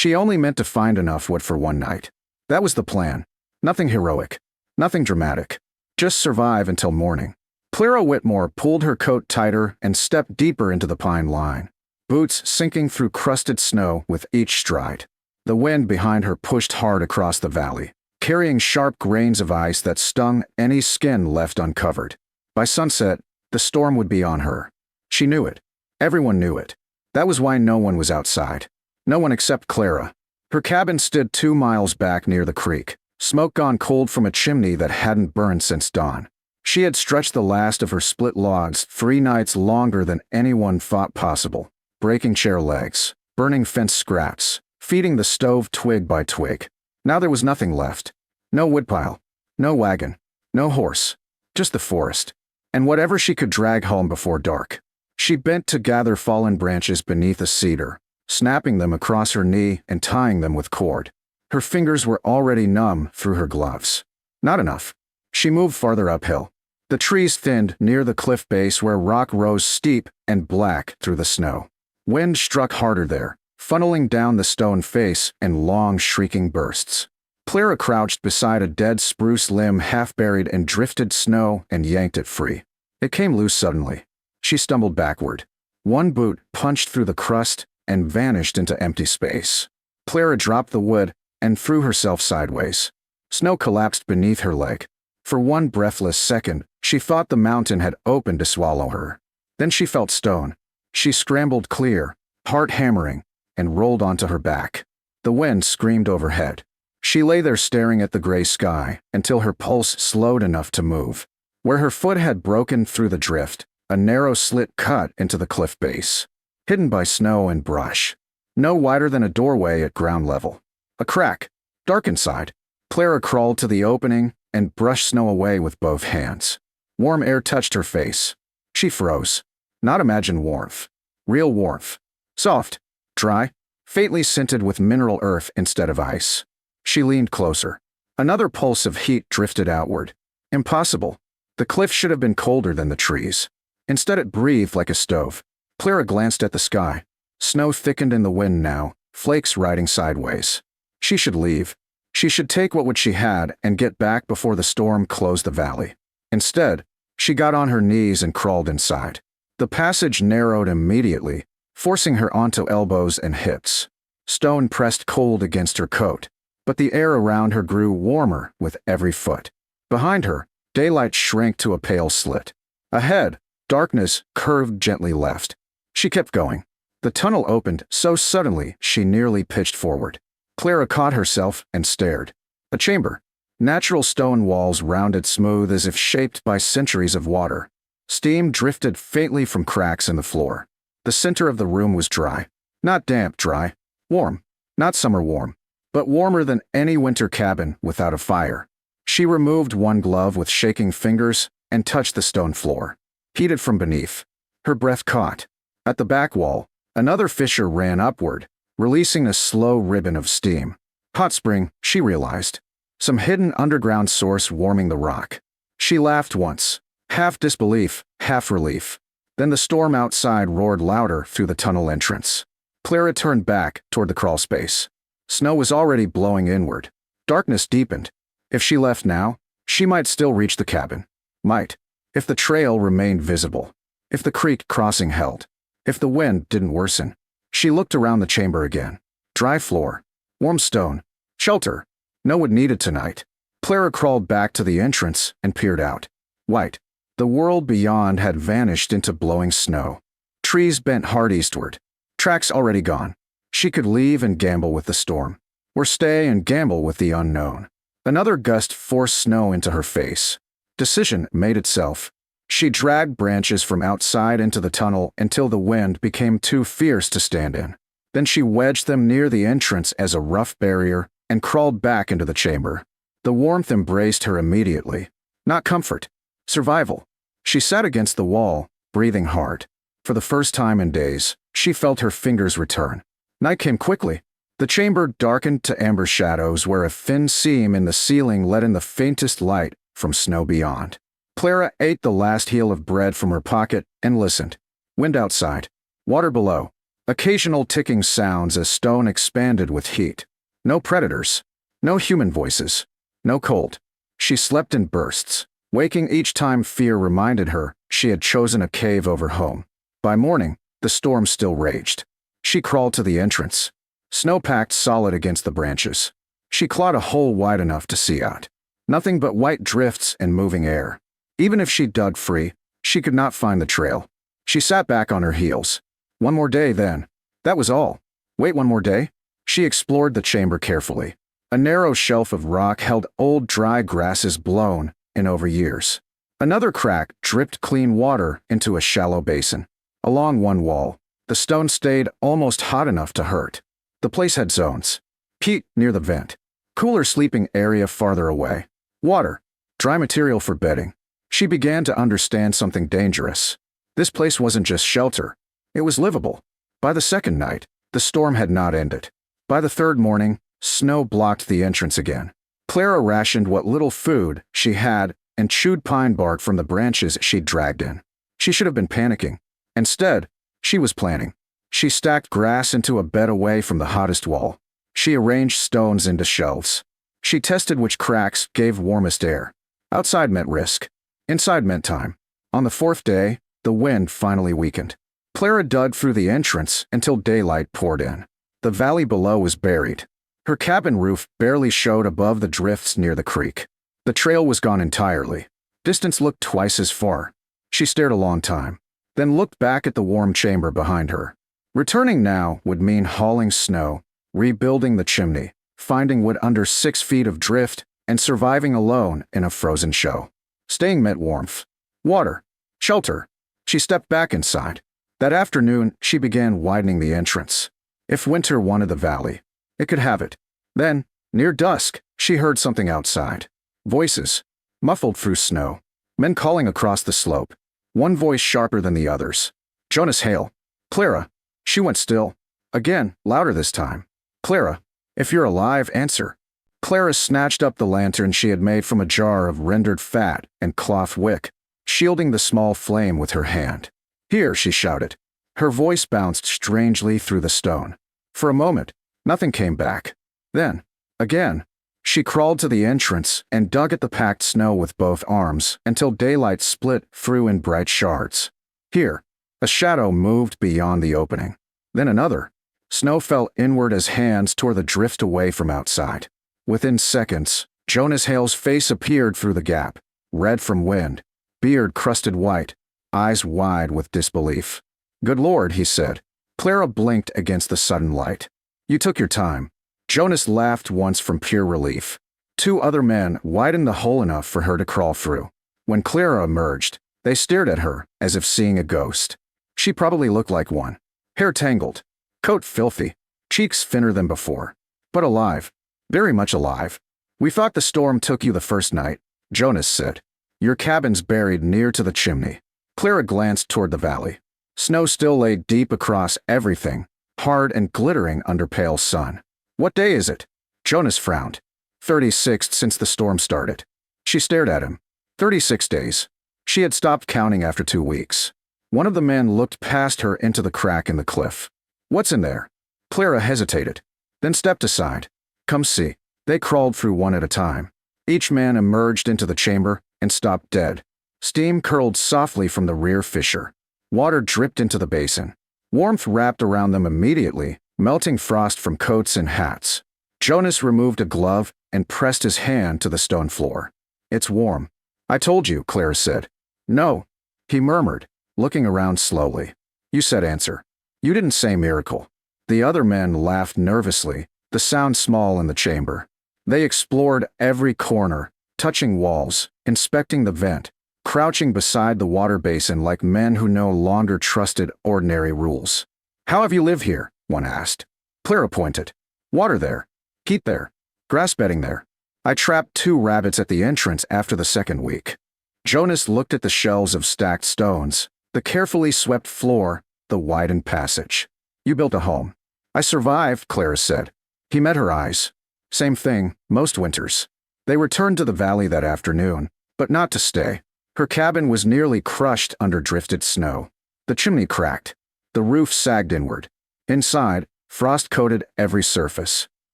She only meant to find enough wood for one night. That was the plan. Nothing heroic. Nothing dramatic. Just survive until morning. Clara Whitmore pulled her coat tighter and stepped deeper into the pine line, boots sinking through crusted snow with each stride. The wind behind her pushed hard across the valley, carrying sharp grains of ice that stung any skin left uncovered. By sunset, the storm would be on her. She knew it. Everyone knew it. That was why no one was outside. No one except Clara. Her cabin stood 2 miles back near the creek, smoke gone cold from a chimney that hadn't burned since dawn. She had stretched the last of her split logs 3 nights longer than anyone thought possible, breaking chair legs, burning fence scraps, feeding the stove twig by twig. Now there was nothing left. No woodpile, no wagon, no horse, just the forest, and whatever she could drag home before dark. She bent to gather fallen branches beneath a cedar, snapping them across her knee and tying them with cord. Her fingers were already numb through her gloves. Not enough. She moved farther uphill. The trees thinned near the cliff base where rock rose steep and black through the snow. Wind struck harder there, funneling down the stone face in long, shrieking bursts. Clara crouched beside a dead spruce limb half buried in drifted snow and yanked it free. It came loose suddenly. She stumbled backward. One boot punched through the crust and vanished into empty space. Clara dropped the wood and threw herself sideways. Snow collapsed beneath her leg. For one breathless second, she thought the mountain had opened to swallow her. Then she felt stone. She scrambled clear, heart hammering, and rolled onto her back. The wind screamed overhead. She lay there staring at the gray sky until her pulse slowed enough to move. Where her foot had broken through the drift, a narrow slit cut into the cliff base, hidden by snow and brush. No wider than a doorway at ground level. A crack, dark inside. Clara crawled to the opening and brushed snow away with both hands. Warm air touched her face. She froze. Not imagined warmth. Real warmth. Soft, dry, faintly scented with mineral earth instead of ice. She leaned closer. Another pulse of heat drifted outward. Impossible. The cliff should have been colder than the trees. Instead it breathed like a stove. Clara glanced at the sky. Snow thickened in the wind now, flakes riding sideways. She should leave. She should take what she had and get back before the storm closed the valley. Instead, she got on her knees and crawled inside. The passage narrowed immediately, forcing her onto elbows and hips. Stone pressed cold against her coat, but the air around her grew warmer with every foot. Behind her, daylight shrank to a pale slit. Ahead, darkness curved gently left. She kept going. The tunnel opened so suddenly she nearly pitched forward. Clara caught herself and stared. A chamber. Natural stone walls rounded smooth as if shaped by centuries of water. Steam drifted faintly from cracks in the floor. The center of the room was dry. Not damp dry. Warm. Not summer warm. But warmer than any winter cabin without a fire. She removed one glove with shaking fingers and touched the stone floor. Heated from beneath. Her breath caught. At the back wall, another fissure ran upward, releasing a slow ribbon of steam. Hot spring, she realized. Some hidden underground source warming the rock. She laughed once, half disbelief, half relief. Then the storm outside roared louder through the tunnel entrance. Clara turned back toward the crawl space. Snow was already blowing inward. Darkness deepened. If she left now, she might still reach the cabin. Might. If the trail remained visible. If the creek crossing held. If the wind didn't worsen. She looked around the chamber again. Dry floor. Warm stone. Shelter. No one needed tonight. Clara crawled back to the entrance and peered out. White. The world beyond had vanished into blowing snow. Trees bent hard eastward. Tracks already gone. She could leave and gamble with the storm. Or stay and gamble with the unknown. Another gust forced snow into her face. Decision made itself. She dragged branches from outside into the tunnel until the wind became too fierce to stand in. Then she wedged them near the entrance as a rough barrier and crawled back into the chamber. The warmth embraced her immediately. Not comfort. Survival. She sat against the wall, breathing hard. For the first time in days, she felt her fingers return. Night came quickly. The chamber darkened to amber shadows where a thin seam in the ceiling let in the faintest light from snow beyond. Clara ate the last heel of bread from her pocket and listened. Wind outside. Water below. Occasional ticking sounds as stone expanded with heat. No predators. No human voices. No cold. She slept in bursts, waking each time fear reminded her she had chosen a cave over home. By morning, the storm still raged. She crawled to the entrance. Snow packed solid against the branches. She clawed a hole wide enough to see out. Nothing but white drifts and moving air. Even if she dug free, she could not find the trail. She sat back on her heels. One more day, then. That was all. Wait, one more day? She explored the chamber carefully. A narrow shelf of rock held old dry grasses blown in over years. Another crack dripped clean water into a shallow basin. Along one wall, the stone stayed almost hot enough to hurt. The place had zones. Heat near the vent. Cooler sleeping area farther away. Water. Dry material for bedding. She began to understand something dangerous. This place wasn't just shelter. It was livable. By the second night, the storm had not ended. By the third morning, snow blocked the entrance again. Clara rationed what little food she had and chewed pine bark from the branches she'd dragged in. She should have been panicking. Instead, she was planning. She stacked grass into a bed away from the hottest wall. She arranged stones into shelves. She tested which cracks gave warmest air. Outside meant risk. Inside meant time. On the fourth day, the wind finally weakened. Clara dug through the entrance until daylight poured in. The valley below was buried. Her cabin roof barely showed above the drifts near the creek. The trail was gone entirely. Distance looked twice as far. She stared a long time, then looked back at the warm chamber behind her. Returning now would mean hauling snow, rebuilding the chimney, finding wood under 6 feet of drift, and surviving alone in a frozen show. Staying meant warmth, water, shelter. She stepped back inside. That afternoon, she began widening the entrance. If winter wanted the valley, it could have it. Then, near dusk, she heard something outside. Voices, muffled through snow. Men calling across the slope. One voice sharper than the others. Jonas Hale. Clara. She went still. Again, louder this time. Clara, if you're alive, answer. Clara snatched up the lantern she had made from a jar of rendered fat and cloth wick, shielding the small flame with her hand. Here, she shouted. Her voice bounced strangely through the stone. For a moment, nothing came back. Then, again, she crawled to the entrance and dug at the packed snow with both arms until daylight split through in bright shards. Here, a shadow moved beyond the opening. Then another. Snow fell inward as hands tore the drift away from outside. Within seconds, Jonas Hale's face appeared through the gap, red from wind, beard crusted white, eyes wide with disbelief. Good Lord, he said. Clara blinked against the sudden light. You took your time. Jonas laughed once from pure relief. 2 other men widened the hole enough for her to crawl through. When Clara emerged, they stared at her as if seeing a ghost. She probably looked like one. Hair tangled, coat filthy, cheeks thinner than before. But alive. Very much alive. We thought the storm took you the first night, Jonas said. Your cabin's buried near to the chimney. Clara glanced toward the valley. Snow still lay deep across everything, hard and glittering under pale sun. What day is it? Jonas frowned. 36th since the storm started. She stared at him. 36 days. She had stopped counting after 2 weeks. One of the men looked past her into the crack in the cliff. What's in there? Clara hesitated, then stepped aside. Come see. They crawled through one at a time. Each man emerged into the chamber and stopped dead. Steam curled softly from the rear fissure. Water dripped into the basin. Warmth wrapped around them immediately, melting frost from coats and hats. Jonas removed a glove and pressed his hand to the stone floor. It's warm. I told you, Clara said. No, he murmured, looking around slowly. You said answer. You didn't say miracle. The other men laughed nervously, the sound small in the chamber. They explored every corner, touching walls, inspecting the vent, crouching beside the water basin like men who no longer trusted ordinary rules. How have you lived here? One asked. Clara pointed. Water there. Heat there. Grass bedding there. I trapped 2 rabbits at the entrance after the second week. Jonas looked at the shelves of stacked stones, the carefully swept floor, the widened passage. You built a home. I survived, Clara said. He met her eyes. Same thing, most winters. They returned to the valley that afternoon, but not to stay. Her cabin was nearly crushed under drifted snow. The chimney cracked. The roof sagged inward. Inside, frost coated every surface.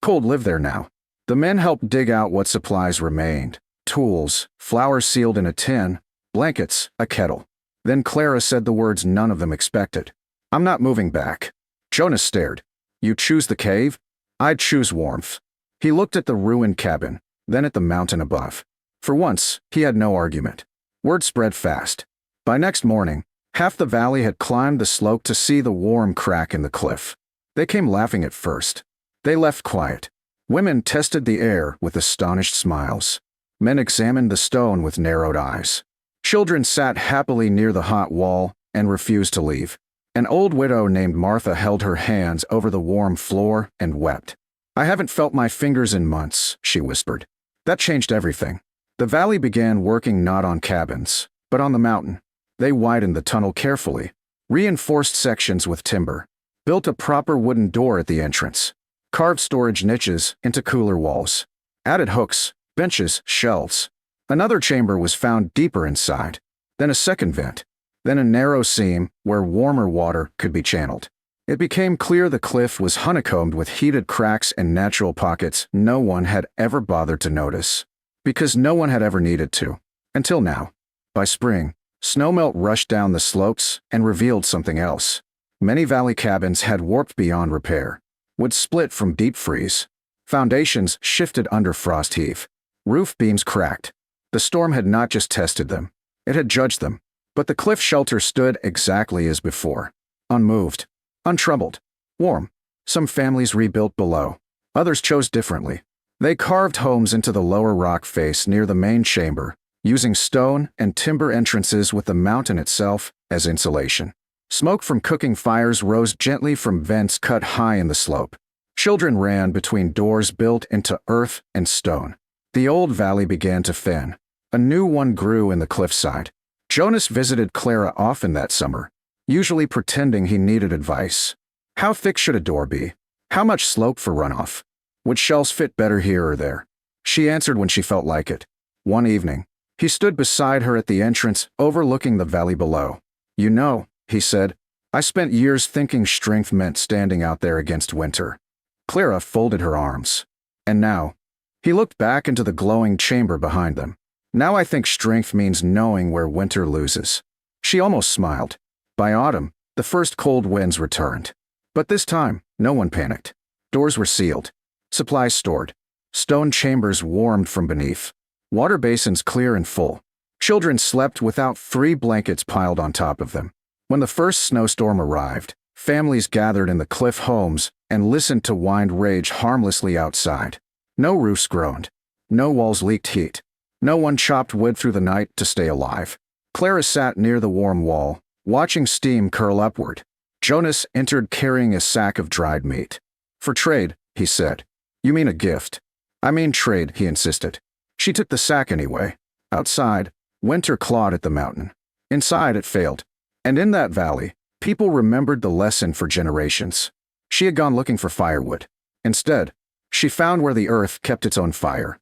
Cold lived there now. The men helped dig out what supplies remained: tools, flour sealed in a tin, blankets, a kettle. Then Clara said the words none of them expected. "I'm not moving back." Jonas stared. "You choose the cave? I'd choose warmth." He looked at the ruined cabin, then at the mountain above. For once, he had no argument. Word spread fast. By next morning, half the valley had climbed the slope to see the warm crack in the cliff. They came laughing at first. They left quiet. Women tested the air with astonished smiles. Men examined the stone with narrowed eyes. Children sat happily near the hot wall and refused to leave. An old widow named Martha held her hands over the warm floor and wept. "I haven't felt my fingers in months," she whispered. That changed everything. The valley began working not on cabins, but on the mountain. They widened the tunnel carefully, reinforced sections with timber, built a proper wooden door at the entrance, carved storage niches into cooler walls, added hooks, benches, shelves. Another chamber was found deeper inside, then a second vent, then a narrow seam where warmer water could be channeled. It became clear the cliff was honeycombed with heated cracks and natural pockets no one had ever bothered to notice. Because no one had ever needed to. Until now. By spring, snowmelt rushed down the slopes and revealed something else. Many valley cabins had warped beyond repair, would split from deep freeze. Foundations shifted under frost heave. Roof beams cracked. The storm had not just tested them, it had judged them. But the cliff shelter stood exactly as before. Unmoved. Untroubled. Warm. Some families rebuilt below. Others chose differently. They carved homes into the lower rock face near the main chamber, using stone and timber entrances with the mountain itself as insulation. Smoke from cooking fires rose gently from vents cut high in the slope. Children ran between doors built into earth and stone. The old valley began to thin. A new one grew in the cliffside. Jonas visited Clara often that summer, usually pretending he needed advice. How thick should a door be? How much slope for runoff? Would shelves fit better here or there? She answered when she felt like it. One evening, he stood beside her at the entrance, overlooking the valley below. "You know," he said, "I spent years thinking strength meant standing out there against winter." Clara folded her arms. "And now?" He looked back into the glowing chamber behind them. "Now I think strength means knowing where winter loses." She almost smiled. By autumn, the first cold winds returned. But this time, no one panicked. Doors were sealed. Supplies stored. Stone chambers warmed from beneath. Water basins clear and full. Children slept without 3 blankets piled on top of them. When the first snowstorm arrived, families gathered in the cliff homes and listened to wind rage harmlessly outside. No roofs groaned. No walls leaked heat. No one chopped wood through the night to stay alive. Clara sat near the warm wall, watching steam curl upward. Jonas entered carrying a sack of dried meat. "For trade," he said. "You mean a gift?" "I mean trade," he insisted. She took the sack anyway. Outside, winter clawed at the mountain. Inside, it failed. And in that valley, people remembered the lesson for generations. She had gone looking for firewood. Instead, she found where the earth kept its own fire.